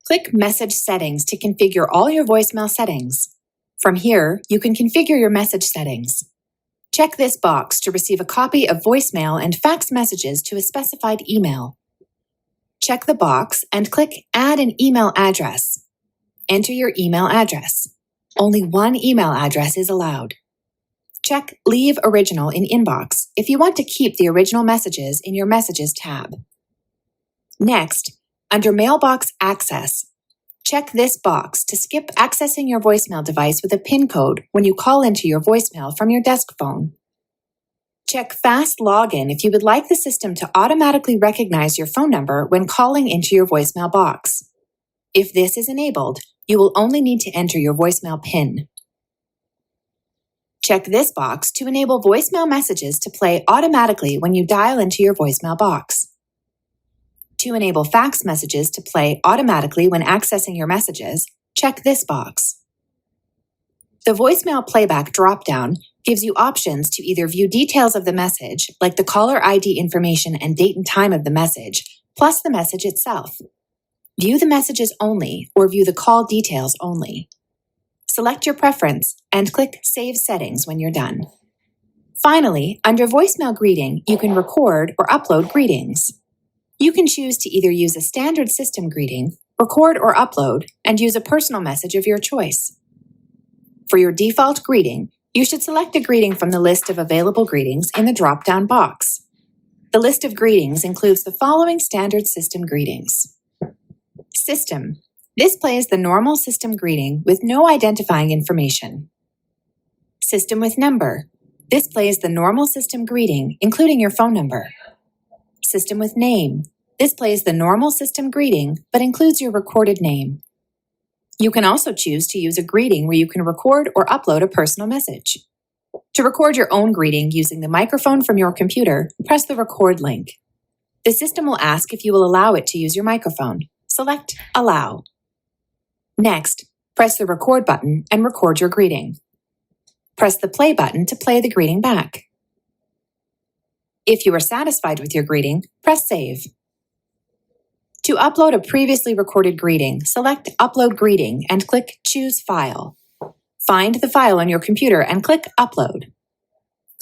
Click Message Settings to configure all your voicemail settings. From here, you can configure your message settings. Check this box to receive a copy of voicemail and fax messages to a specified email. Check the box and click Add an email address. Enter your email address. Only one email address is allowed. Check Leave Original in Inbox if you want to keep the original messages in your Messages tab. Next, under Mailbox Access, check this box to skip accessing your voicemail device with a PIN code when you call into your voicemail from your desk phone. Check Fast Login if you would like the system to automatically recognize your phone number when calling into your voicemail box. If this is enabled, you will only need to enter your voicemail PIN. Check this box to enable voicemail messages to play automatically when you dial into your voicemail box. To enable fax messages to play automatically when accessing your messages, check this box. The voicemail playback dropdown gives you options to either view details of the message, like the caller ID information and date and time of the message, plus the message itself. View the messages only or view the call details only. Select your preference and click Save Settings when you're done. Finally, under Voicemail Greeting, you can record or upload greetings. You can choose to either use a standard system greeting, record or upload, and use a personal message of your choice. For your default greeting, you should select a greeting from the list of available greetings in the drop-down box. The list of greetings includes the following standard system greetings. System. This plays the normal system greeting with no identifying information. System with number. This plays the normal system greeting, including your phone number. System with name. This plays the normal system greeting, but includes your recorded name. You can also choose to use a greeting where you can record or upload a personal message. To record your own greeting using the microphone from your computer, press the record link. The system will ask if you will allow it to use your microphone. Select Allow. Next, press the record button and record your greeting. Press the play button to play the greeting back. If you are satisfied with your greeting, press Save. To upload a previously recorded greeting, select Upload Greeting and click Choose File. Find the file on your computer and click Upload.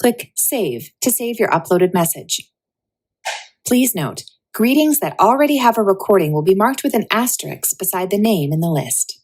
Click Save to save your uploaded message. Please note, greetings that already have a recording will be marked with an asterisk beside the name in the list.